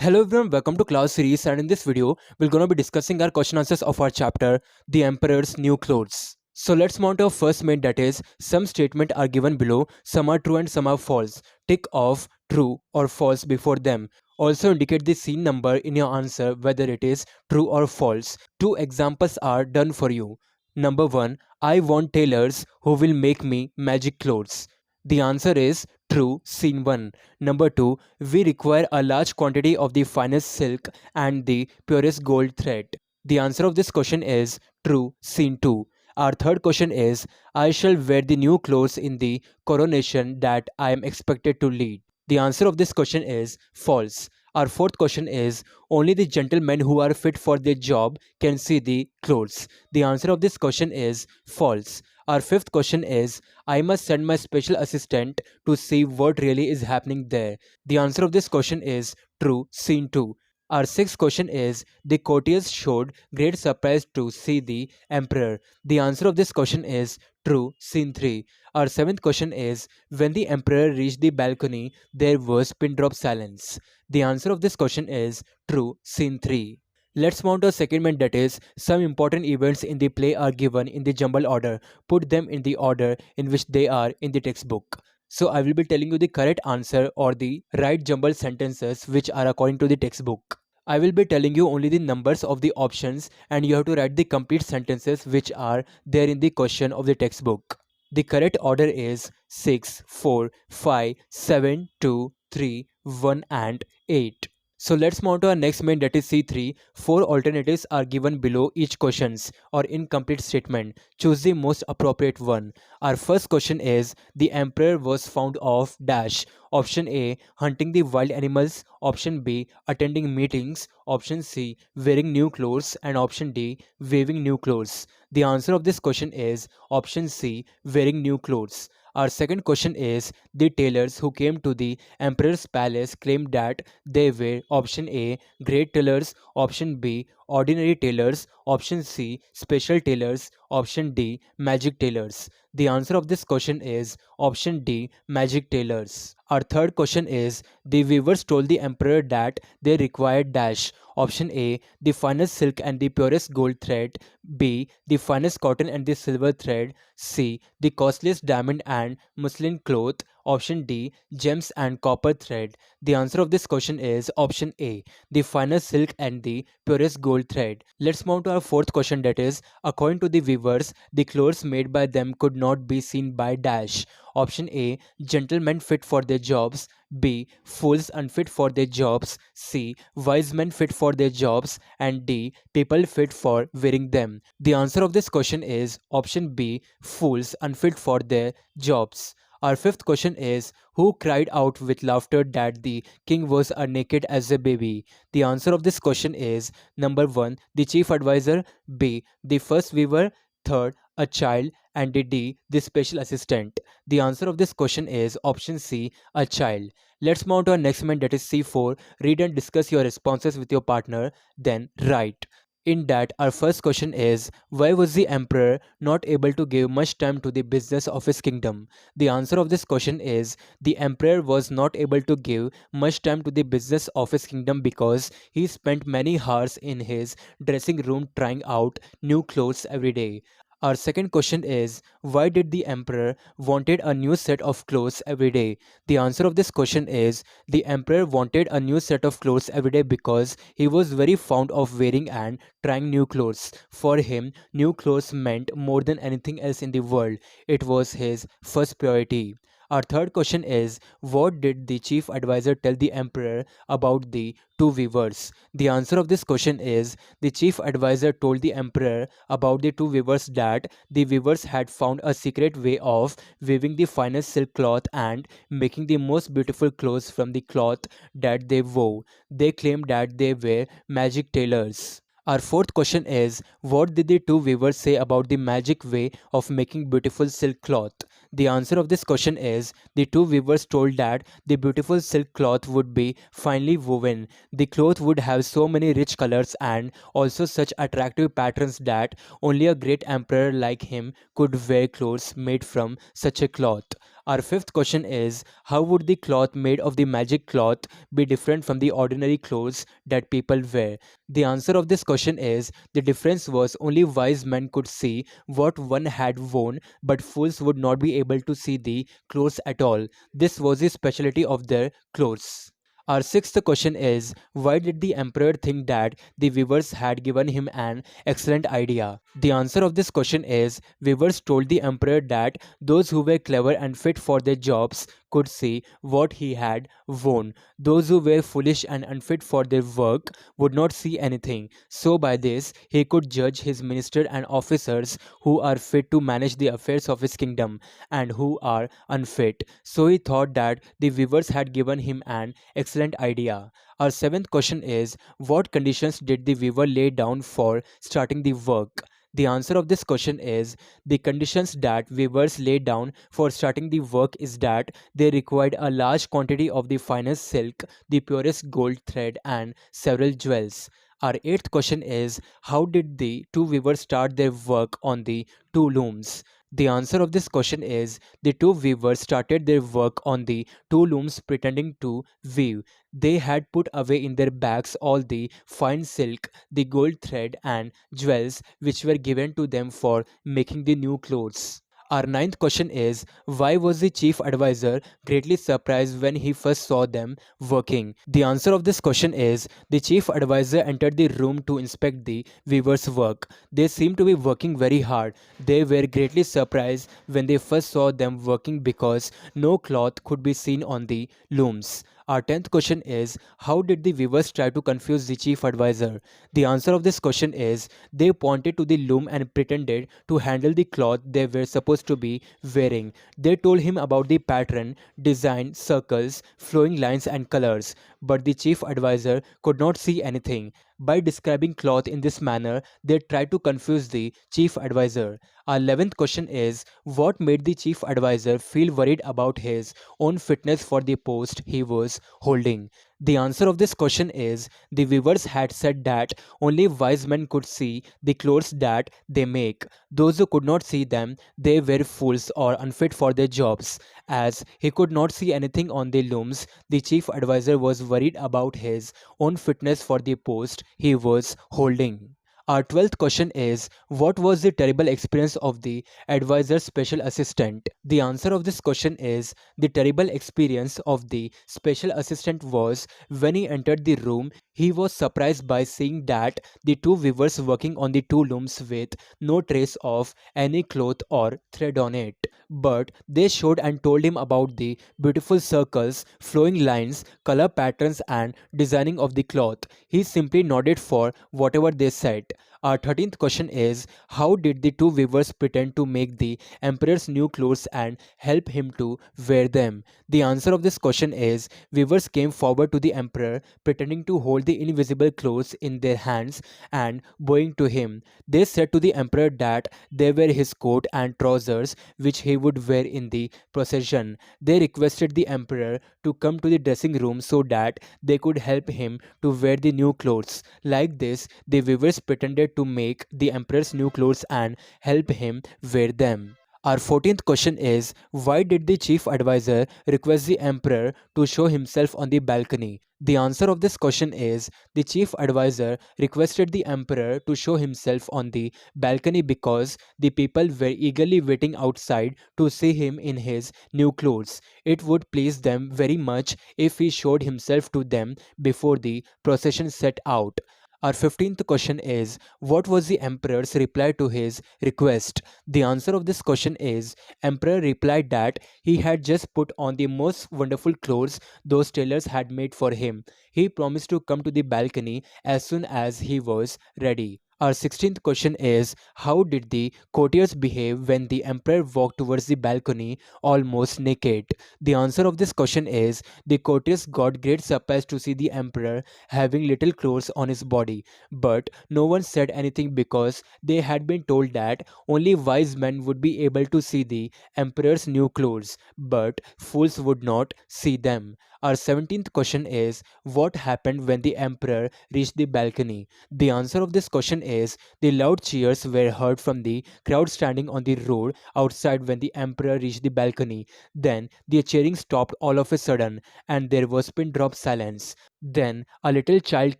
Hello everyone, welcome to class series, and in this video we're gonna be discussing our question answers of our chapter The Emperor's New Clothes. So let's mount our first main, that is some statement are given below, some are true and some are false. Tick off true or false before them. Also indicate the scene number in your answer whether it is true or false. Two examples are done for you. Number 1, I want tailors who will make me magic clothes. The answer is true, scene 1. Number 2, we require a large quantity of the finest silk and the purest gold thread. The answer of this question is true, scene 2. Our third question is I shall wear the new clothes in the coronation that I am expected to lead. The answer of this question is false. Our fourth question is only the gentlemen who are fit for their job can see the clothes. The answer of this question is false. Our fifth question is I must send my special assistant to see what really is happening there. The answer of this question is true, scene 2. Our sixth question is the courtiers showed great surprise to see the emperor. The answer of this question is true, scene 3. Our seventh question is when the emperor reached the balcony, there was pin drop silence. The answer of this question is true, scene 3. Let's mount a second main, that is some important events in the play are given in the jumble order. Put them in the order in which they are in the textbook. So I will be telling you the correct answer or the right jumble sentences which are according to the textbook. I will be telling you only the numbers of the options and you have to write the complete sentences which are there in the question of the textbook. The correct order is 6, 4, 5, 7, 2, 3, 1 and 8. So let's move on to our next main, that is C3. Four alternatives are given below each questions or incomplete statement. Choose the most appropriate one. Our first question is the emperor was fond of dash. Option A, hunting the wild animals. Option B, attending meetings. Option C, wearing new clothes. And option D, waving new clothes. The answer of this question is option C, wearing new clothes. Our second question is the tailors who came to the emperor's palace claimed that they were option A, great tailors, option B, ordinary tailors, option C, special tailors, option D, magic tailors. The answer of this question is option D, magic tailors. Our third question is the weavers told the emperor that they required dash. Option A, the finest silk and the purest gold thread. B, the finest cotton and the silver thread. C, the costliest diamond and muslin cloth. Option D, gems and copper thread. The answer of this question is option A, the finest silk and the purest gold thread. Let's move to our fourth question, that is according to the weavers, the clothes made by them could not be seen by dash. Option A, gentlemen fit for their jobs. B, fools unfit for their jobs. C, wise men fit for their jobs. And D, people fit for wearing them. The answer of this question is option B, fools unfit for their jobs. Our fifth question is who cried out with laughter that the king was naked as a baby? The answer of this question is number 1, the chief advisor. B, the first weaver. Third, a child. And D, the special assistant. The answer of this question is option C, a child. Let's move on to our next one, that is C4. Read and discuss your responses with your partner, then write. In that, our first question is why was the emperor not able to give much time to the business of his kingdom? The answer of this question is the emperor was not able to give much time to the business of his kingdom because he spent many hours in his dressing room trying out new clothes every day. Our second question is why did the emperor wanted a new set of clothes every day? The answer of this question is the emperor wanted a new set of clothes every day because he was very fond of wearing and trying new clothes. For him, new clothes meant more than anything else in the world. It was his first priority. Our third question is what did the chief advisor tell the emperor about the two weavers? The answer of this question is the chief advisor told the emperor about the two weavers that the weavers had found a secret way of weaving the finest silk cloth and making the most beautiful clothes from the cloth that they wove. They claimed that they were magic tailors. Our fourth question is what did the two weavers say about the magic way of making beautiful silk cloth? The answer of this question is the two weavers told that the beautiful silk cloth would be finely woven. The cloth would have so many rich colors and also such attractive patterns that only a great emperor like him could wear clothes made from such a cloth. Our fifth question is how would the cloth made of the magic cloth be different from the ordinary clothes that people wear? The answer of this question is the difference was only wise men could see what one had worn, but fools would not be able to see the clothes at all. This was the specialty of their clothes. Our sixth question is why did the emperor think that the weavers had given him an excellent idea? The answer of this question is weavers told the emperor that those who were clever and fit for their jobs could see what he had worn. Those who were foolish and unfit for their work would not see anything. So, by this, he could judge his minister and officers who are fit to manage the affairs of his kingdom and who are unfit. So, he thought that the weavers had given him an excellent idea. Our seventh question is what conditions did the weaver lay down for starting the work? The answer of this question is the conditions that weavers laid down for starting the work is that they required a large quantity of the finest silk, the purest gold thread, and several jewels. Our eighth question is how did the two weavers start their work on the two looms? The answer of this question is the two weavers started their work on the two looms pretending to weave. They had put away in their bags all the fine silk, the gold thread, and jewels which were given to them for making the new clothes. Our ninth question is why was the chief advisor greatly surprised when he first saw them working? The answer of this question is the chief advisor entered the room to inspect the weavers' work. They seemed to be working very hard. They were greatly surprised when they first saw them working because no cloth could be seen on the looms. Our 10th question is how did the weavers try to confuse the chief advisor? The answer of this question is they pointed to the loom and pretended to handle the cloth they were supposed to be wearing. They told him about the pattern, design, circles, flowing lines, and colors, but the chief advisor could not see anything. By describing cloth in this manner, they tried to confuse the chief advisor. Our 11th question is what made the chief advisor feel worried about his own fitness for the post he was holding? The answer of this question is the weavers had said that only wise men could see the clothes that they make. Those who could not see them, they were fools or unfit for their jobs. As he could not see anything on the looms, the chief advisor was worried about his own fitness for the post he was holding. Our 12th question is what was the terrible experience of the advisor's special assistant? The answer of this question is the terrible experience of the special assistant was when he entered the room, he was surprised by seeing that the two weavers working on the two looms with no trace of any cloth or thread on it. But they showed and told him about the beautiful circles, flowing lines, color patterns, and designing of the cloth. He simply nodded for whatever they said. Our 13th question is how did the two weavers pretend to make the emperor's new clothes and help him to wear them? The answer of this question is weavers came forward to the emperor pretending to hold the invisible clothes in their hands and bowing to him. They said to the emperor that they were his coat and trousers which he would wear in the procession. They requested the emperor to come to the dressing room so that they could help him to wear the new clothes. Like this, the weavers pretended to make the emperor's new clothes and help him wear them. Our 14th question is why did the chief advisor request the emperor to show himself on the balcony? The answer of this question is the chief advisor requested the emperor to show himself on the balcony because the people were eagerly waiting outside to see him in his new clothes. It would please them very much if he showed himself to them before the procession set out. Our 15th question is what was the emperor's reply to his request? The answer of this question is emperor replied that he had just put on the most wonderful clothes those tailors had made for him. He promised to come to the balcony as soon as he was ready. Our 16th question is, how did the courtiers behave when the emperor walked towards the balcony almost naked? The answer of this question is, the courtiers got great surprise to see the emperor having little clothes on his body, but no one said anything because they had been told that only wise men would be able to see the emperor's new clothes, but fools would not see them. Our 17th question is, what happened when the emperor reached the balcony? The answer of this question is, the loud cheers were heard from the crowd standing on the road outside when the emperor reached the balcony. Then the cheering stopped all of a sudden, and there was pin drop silence. Then a little child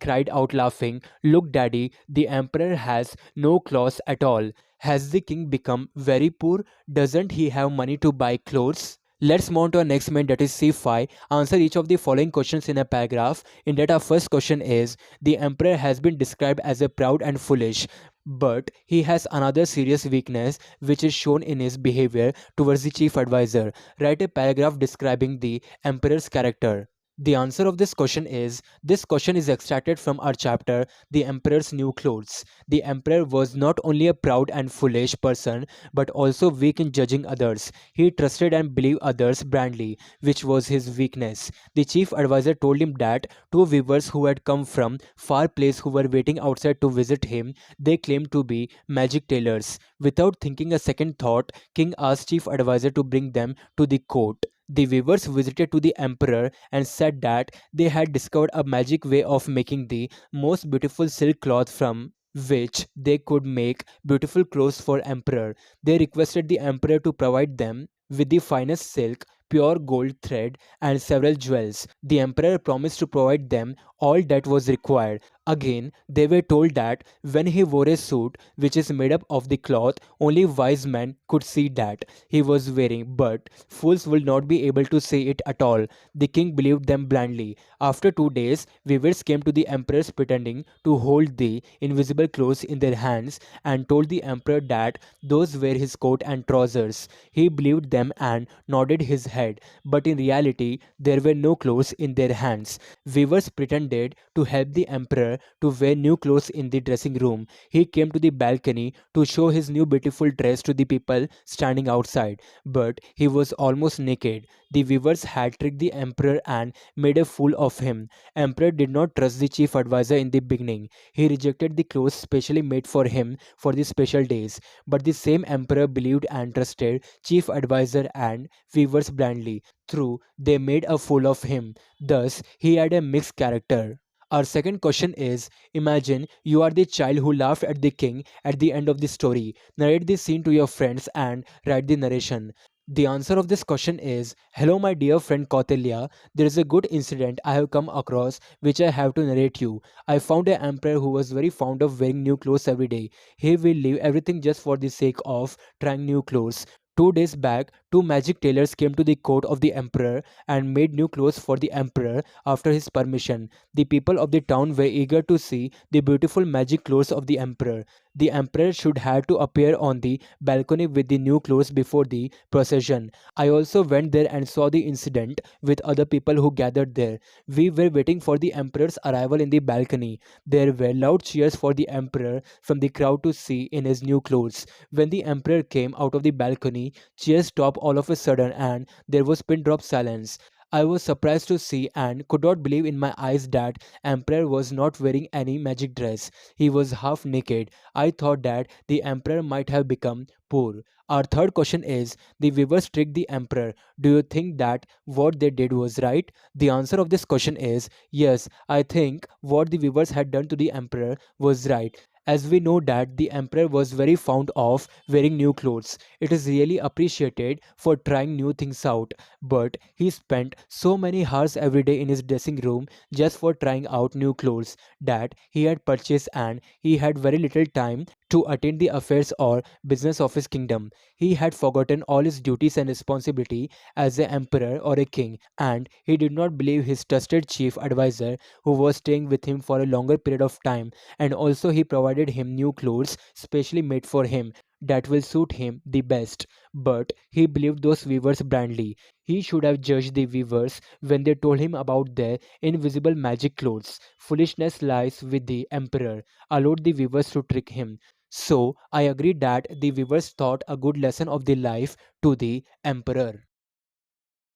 cried out laughing, "Look, daddy, the emperor has no clothes at all. Has the king become very poor? Doesn't he have money to buy clothes?" Let's move on to our next main, that is C5. Answer each of the following questions in a paragraph. In that, our first question is, the emperor has been described as a proud and foolish, but he has another serious weakness which is shown in his behavior towards the chief advisor. Write a paragraph describing the emperor's character. The answer of this question is, this question is extracted from our chapter, The Emperor's New Clothes. The emperor was not only a proud and foolish person but also weak in judging others. He trusted and believed others blindly, which was his weakness. The chief advisor told him that two weavers who had come from far place who were waiting outside to visit him, they claimed to be magic tailors. Without thinking a second thought, king asked chief advisor to bring them to the court. The weavers visited to the emperor and said that they had discovered a magic way of making the most beautiful silk cloth from which they could make beautiful clothes for emperor. They requested the emperor to provide them with the finest silk, pure gold thread, and several jewels. The emperor promised to provide them all that was required. Again, they were told that when he wore a suit which is made up of the cloth, only wise men could see that he was wearing, but fools will not be able to see it at all. The king believed them blindly. After 2 days, weavers came to the emperor pretending to hold the invisible clothes in their hands and told the emperor that those were his coat and trousers. He believed them and nodded his head, but in reality, there were no clothes in their hands. Weavers pretended to help the emperor to wear new clothes in the dressing room. He came to the balcony to show his new beautiful dress to the people standing outside, but he was almost naked. The weavers had tricked the emperor and made a fool of him. Emperor did not trust the chief advisor in the beginning. He rejected the clothes specially made for him for the special days. But the same emperor believed and trusted chief advisor and weavers blindly. Through they made a fool of him. Thus, he had a mixed character. Our second question is, imagine you are the child who laughed at the king at the end of the story. Narrate this scene to your friends and write the narration. The answer of this question is, hello my dear friend Kautilya, there is a good incident I have come across which I have to narrate you. I found an emperor who was very fond of wearing new clothes every day. He will leave everything just for the sake of trying new clothes. 2 days back, two magic tailors came to the court of the emperor and made new clothes for the emperor after his permission. The people of the town were eager to see the beautiful magic clothes of the emperor. The emperor should have to appear on the balcony with the new clothes before the procession. I also went there and saw the incident with other people who gathered there. We were waiting for the emperor's arrival in the balcony. There were loud cheers for the emperor from the crowd to see in his new clothes. When the emperor came out of the balcony, cheers stopped all of a sudden and there was pin drop silence. I was surprised to see and could not believe in my eyes that emperor was not wearing any magic dress. He was half naked. I thought that the emperor might have become poor. Our third question is, the weavers tricked the emperor. Do you think that what they did was right? The answer of this question is yes, I think what the weavers had done to the emperor was right. As we know that the emperor was very fond of wearing new clothes. It is really appreciated for trying new things out, but he spent so many hours every day in his dressing room just for trying out new clothes that he had purchased, and he had very little time to attend the affairs or business of his kingdom. He had forgotten all his duties and responsibility as an emperor or a king, and he did not believe his trusted chief advisor who was staying with him for a longer period of time, and also he provided him new clothes specially made for him. that will suit him the best. But he believed those weavers blindly. He should have judged the weavers when they told him about their invisible magic clothes. Foolishness lies with the emperor, allowed the weavers to trick him. So I agree that the weavers taught a good lesson of the life to the emperor.